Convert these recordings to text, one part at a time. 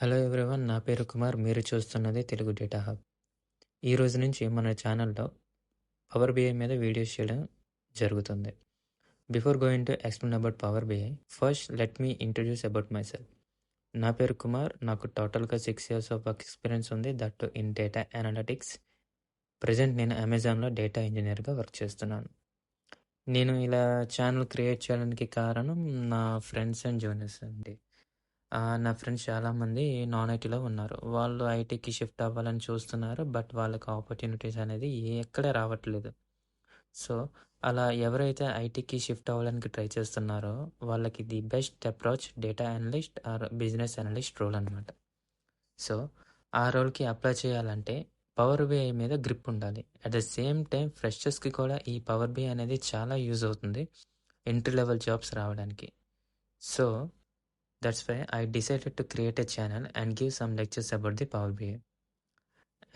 Hello everyone. నా పేరు కుమార్. మీరు చూస్తున్నది తెలుగు డేటా హబ్. ఈ రోజు నుంచి మన ఛానల్‌లో పవర్ బిఐ మీద వీడియోస్ చేయడం జరుగుతుంది. Before going to explain about power BI, first let me introduce about myself. నా పేరు కుమార్. నాకు టోటల్‌గా 6 ఇయర్స్ ఆఫ్ వర్క్ ఎక్స్‌పీరియన్స్ ఉంది. That to in data analytics. Present నేను అమెజాన్‌లో డేటా ఇంజినీర్‌గా వర్క్ చేస్తున్నాను. నేను ఇలా ఛానల్ క్రియేట్ చేయడానికి కారణం నా ఫ్రెండ్స్ అండ్ జూనియర్స్ అండి. నా ఫ్రెండ్స్ చాలామంది నాన్ ఐటీలో ఉన్నారు. వాళ్ళు ఐటీకి షిఫ్ట్ అవ్వాలని చూస్తున్నారు. బట్ వాళ్ళకి ఆపర్చునిటీస్ అనేది ఎక్కడ రావట్లేదు. సో, అలా ఎవరైతే ఐటీకి షిఫ్ట్ అవ్వడానికి ట్రై చేస్తున్నారో వాళ్ళకి the best approach data analyst or business analyst role అనమాట. సో, ఆ రోల్‌కి అప్లై చేయాలంటే పవర్ బిఐ మీద గ్రిప్ ఉండాలి. అట్ ద సేమ్ టైం ఫ్రెషర్స్‌కి కూడా ఈ పవర్ బిఐ అనేది చాలా యూజ్ అవుతుంది ఎంట్రీ లెవెల్ జాబ్స్ రావడానికి. So, that's why I decided to create a channel and give some lectures about the Power BI.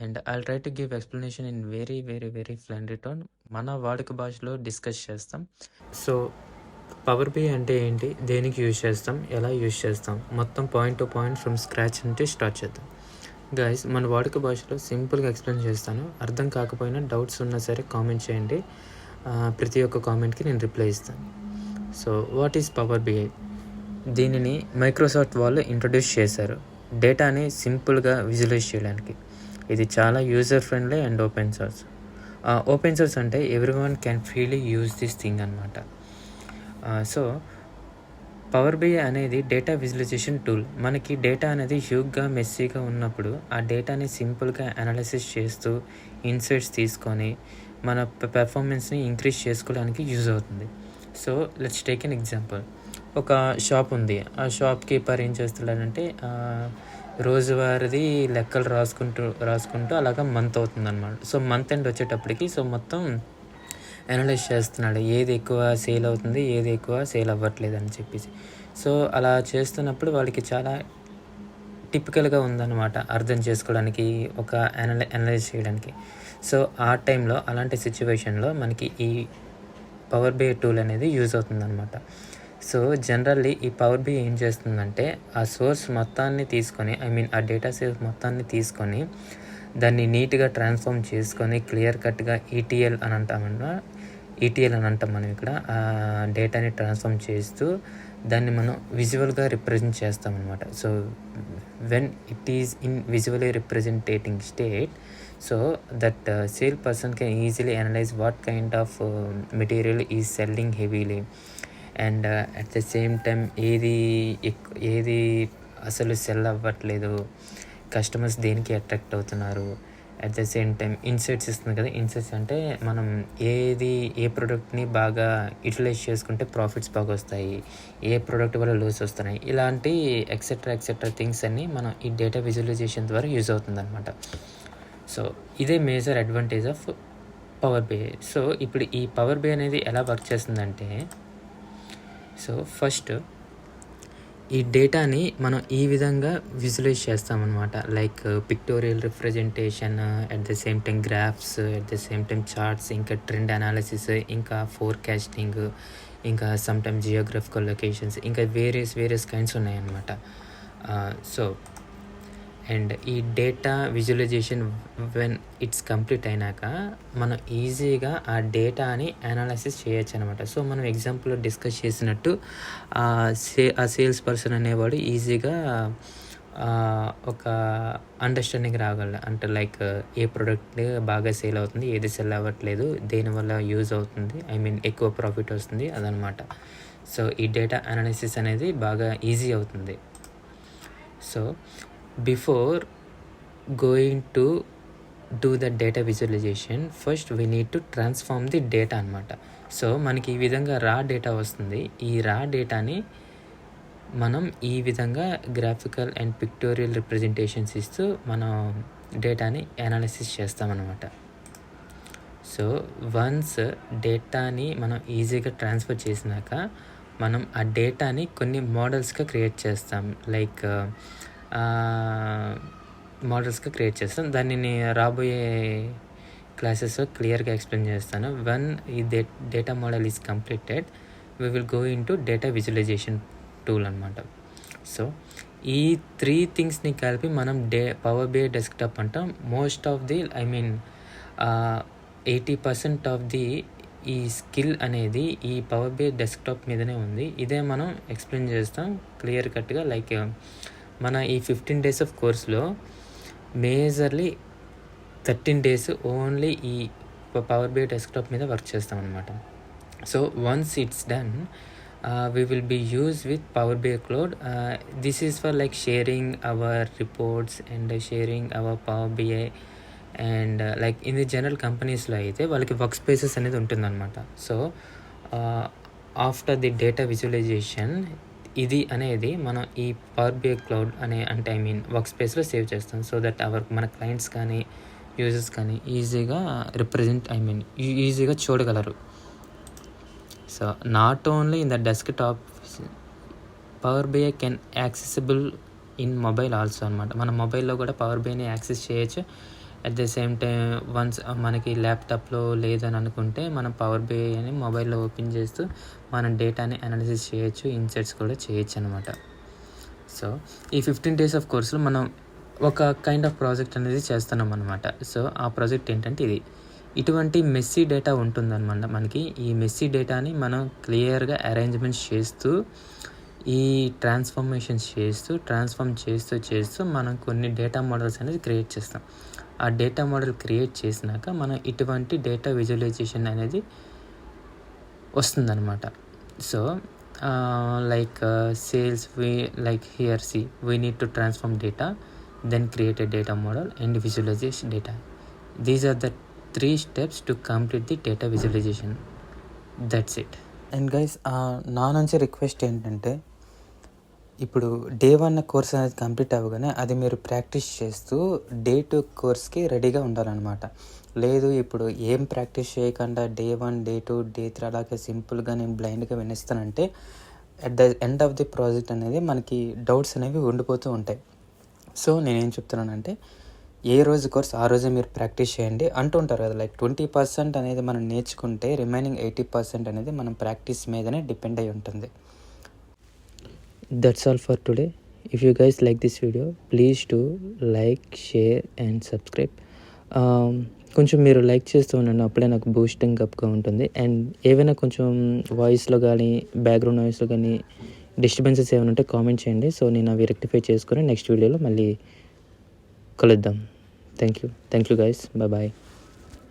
And I'll try to give explanation in very friendly tone. మన వాడుక భాషలో discuss చేస్తాం. So power BI అంటే ఏంటి, దేనికి use చేస్తాం, ఎలా use చేస్తాం, మొత్తం point to point from scratch నుంచి స్టార్ట్ చేద్దాం. గైస్, మన వాడుక భాషలో సింపుల్గా ఎక్స్ప్లెయిన్ చేస్తాను. అర్థం కాకపోయినా డౌట్స్ ఉన్నా సరే కామెంట్ చేయండి. ప్రతి ఒక్క కామెంట్కి నేను రిప్లై ఇస్తాను. So what is power BI? దీనిని మైక్రోసాఫ్ట్ వాళ్ళు ఇంట్రొడ్యూస్ చేశారు డేటాని సింపుల్గా విజువలైజ్ చేయడానికి. ఇది చాలా user friendly and open source. Open source అంటే everyone can freely use this thing అనమాట. సో పవర్ బిఐ అనేది డేటా విజువలైజేషన్ టూల్. మనకి డేటా అనేది హ్యూగ్గా మెస్సీగా ఉన్నప్పుడు ఆ డేటాని సింపుల్గా అనాలిసిస్ చేస్తూ ఇన్సైట్స్ తీసుకొని మన పెర్ఫార్మెన్స్ని ఇంక్రీజ్ చేసుకోవడానికి యూజ్ అవుతుంది. So let's take an example. ఒక షాప్ ఉంది. ఆ షాప్ కీపర్ ఏం చేస్తున్నాడంటే రోజువారీది లెక్కలు రాసుకుంటూ అలాగా మంత్ అవుతుందన్నమాట. సో మంత్ ఎండ్ వచ్చేటప్పటికి మొత్తం అనలైజ్ చేస్తున్నాడు, ఏది ఎక్కువ సేల్ అవుతుంది, ఏది ఎక్కువ సేల్ అవ్వట్లేదు అని చెప్పేసి. సో అలా చేస్తున్నప్పుడు వాళ్ళకి చాలా టిపికల్గా ఉందన్నమాట అర్థం చేసుకోవడానికి, ఒక అనలైజ్ చేయడానికి. సో ఆ టైంలో అలాంటి సిచ్యువేషన్లో మనకి ఈ పవర్ బిఐ టూల్ అనేది యూజ్ అవుతుందన్నమాట. సో జనరల్లీ ఈ పవర్ బిఐ ఏం చేస్తుందంటే ఆ సోర్స్ మొత్తాన్ని తీసుకొని, ఆ డేటా సోర్స్ మొత్తాన్ని తీసుకొని దాన్ని నీట్గా ట్రాన్స్ఫార్మ్ చేసుకొని క్లియర్ కట్గా ఈటీఎల్ అని అంటాం మనం ఇక్కడ. ఆ డేటాని ట్రాన్స్ఫార్మ్ చేస్తూ దాన్ని మనం విజువల్గా రిప్రజెంట్ చేస్తామన్నమాట. So when it is in visually representing state, so that sale person can easily analyse what kind of material is selling heavily and at the same time ఏది అసలు సెల్ అవ్వట్లేదు, కస్టమర్స్ దేనికి attract అవుతున్నారు. At the same time insights ఇస్తుంది కదా. Insights అంటే మనం ఏ ప్రోడక్ట్ని బాగా యూటిలైజ్ చేసుకుంటే ప్రాఫిట్స్ బాగా వస్తాయి, ఏ ప్రోడక్ట్ వల్ల లాస్ వస్తున్నాయి, ఇలాంటి ఎక్సెట్రా థింగ్స్ అన్నీ మనం ఈ డేటా విజువలైజేషన్ ద్వారా యూజ్ అవుతుందన్నమాట. సో ఇదే major advantage of power BI. So ఇప్పుడు ఈ పవర్ బిఐ అనేది ఎలా వర్క్ చేస్తుందంటే, సో ఫస్ట్ ఈ డేటాని మనం ఈ విధంగా విజువలైజ్ చేస్తామన్నమాట. Like pictorial representation, at the same time graphs, at the same time charts, ఇంకా ట్రెండ్ అనాలిసిస్, ఇంకా ఫోర్కాస్టింగ్, ఇంకా సమ్ టైమ్ జియోగ్రఫికల్ లొకేషన్స్, ఇంకా వేరియస్ కైండ్స్ ఉన్నాయన్నమాట. సో అండ్ ఈ data visualisation when it's complete అయినాక మనం ఈజీగా ఆ డేటాని అనాలిసిస్ చేయొచ్చు అనమాట. సో మనం ఎగ్జాంపుల్లో డిస్కస్ చేసినట్టు ఆ సేల్స్ పర్సన్ అనేవాడు ఈజీగా ఒక అండర్స్టాండింగ్ రాగలడు. అంటే లైక్ ఏ ప్రోడక్ట్ బాగా సేల్ అవుతుంది, ఏది సెల్ అవ్వట్లేదు, దేనివల్ల యూజ్ అవుతుంది, ఎక్కువ ప్రాఫిట్ వస్తుంది, అదనమాట. సో ఈ డేటా అనాలిసిస్ అనేది బాగా ఈజీ అవుతుంది. So before going to do the data visualization, first we need to transform the data అనమాట. సో మనకి ఈ విధంగా రా డేటా వస్తుంది. ఈ రా డేటాని మనం ఈ విధంగా గ్రాఫికల్ అండ్ పిక్టోరియల్ రిప్రజెంటేషన్స్ ఇస్తూ మనం డేటాని అనాలిసిస్ చేస్తామన్నమాట. సో వన్స్ డేటాని మనం ఈజీగా ట్రాన్స్ఫర్ చేసినాక మనం ఆ డేటాని కొన్ని మోడల్స్గా క్రియేట్ చేస్తాం. లైక్ మోడల్స్గా క్రియేట్ చేస్తాం. దాన్ని నేను రాబోయే క్లాసెస్లో క్లియర్గా ఎక్స్ప్లెయిన్ చేస్తాను. వన్ ఈ data model is completed, we will go into data visualisation tool అనమాట. సో ఈ 3 థింగ్స్ని కలిపి మనం పవర్ బిఐ డెస్క్టాప్ అంటాం. Most of the 80% of the ఈ స్కిల్ అనేది ఈ పవర్ బిఐ డెస్క్టాప్ మీదనే ఉంది. ఇదే మనం ఎక్స్ప్లెయిన్ చేస్తాం క్లియర్ కట్గా. లైక్ మన ఈ 15 days ఆఫ్ కోర్స్లో మేజర్లీ 13 days ఓన్లీ ఈ పవర్ బిఐ డెస్క్టాప్ మీద వర్క్ చేస్తాం అనమాట. So once it's done, we will be used with Power BI Cloud. This is for like sharing our reports and sharing our Power BI and like in the general కంపెనీస్లో అయితే వాళ్ళకి work spaces అనేది ఉంటుందన్నమాట. So after the data visualisation ఇది అనేది మనం ఈ power BI cloud అంటే వర్క్ స్పేస్లో సేవ్ చేస్తాం. సో దట్ మన క్లయింట్స్ కానీ యూజర్స్ కానీ ఈజీగా ఈజీగా చూడగలరు. So not only in the desktop, power BI can accessible in mobile also అనమాట. మన మొబైల్లో కూడా పవర్ బిఐని యాక్సెస్ చేయొచ్చు. At the same time once మనకి ల్యాప్టాప్లో లేదని అనుకుంటే మనం పవర్ బిఐ అని మొబైల్లో ఓపెన్ చేస్తూ మనం డేటాని అనాలిసిస్ చేయొచ్చు, ఇన్సైట్స్ కూడా చేయొచ్చు అనమాట. సో ఈ 15 days ఆఫ్ కోర్సులో మనం ఒక కైండ్ ఆఫ్ ప్రాజెక్ట్ అనేది చేస్తున్నాం అనమాట. సో ఆ ప్రాజెక్ట్ ఏంటంటే ఇటువంటి మెస్సీ డేటా ఉంటుందన్నమాట మనకి. ఈ మెస్సీ డేటాని మనం క్లియర్గా అరేంజ్మెంట్స్ చేస్తూ ఈ ట్రాన్స్ఫార్మ్ చేస్తూ మనం కొన్ని డేటా మోడల్స్ అనేది క్రియేట్ చేస్తాం. ఆ డేటా మోడల్ క్రియేట్ చేసినాక మనం ఇటువంటి డేటా విజువలైజేషన్ అనేది వస్తుందన్నమాట. So like sales we need to transform data, then create a data model and visualize data. These are the 3 steps to complete the data visualization. That's it. And guys, నా నుంచి request ఏంటంటే, ఇప్పుడు day 1 course అనేది complete అవ్వగానే అది మీరు practice చేస్తూ day 2 కోర్స్కి రెడీగా ఉండాలన్నమాట. లేదు ఇప్పుడు ఏం ప్రాక్టీస్ చేయకుండా డే 1, డే 2, డే 3 అలాగే సింపుల్గా నేను బ్లైండ్గా వినిస్తానంటే at the end of the project అనేది మనకి డౌట్స్ అనేవి ఉండిపోతూ ఉంటాయి. సో నేనేం చెప్తున్నానంటే, ఏ రోజు కోర్స్ ఆ రోజే మీరు ప్రాక్టీస్ చేయండి అంటుంటారు కదా. లైక్ 20% అనేది మనం నేర్చుకుంటే రిమైనింగ్ 80% అనేది మనం ప్రాక్టీస్ మీదనే డిపెండ్ అయి ఉంటుంది. That's all for today. If you guys like this video, please do like, share and subscribe. కొంచెం మీరు లైక్ చేస్తూ ఉండండి, అప్పుడే నాకు బూస్టింగ్ అప్గా ఉంటుంది. అండ్ ఏవైనా కొంచెం వాయిస్లో కానీ బ్యాక్గ్రౌండ్ నాయిస్లో కానీ డిస్టర్బెన్సెస్ ఏమైనా ఉంటే కామెంట్ చేయండి. సో నేను అవి రెక్టిఫై చేసుకొని నెక్స్ట్ వీడియోలో మళ్ళీ కలుద్దాం. Thank you guys. బాయ్.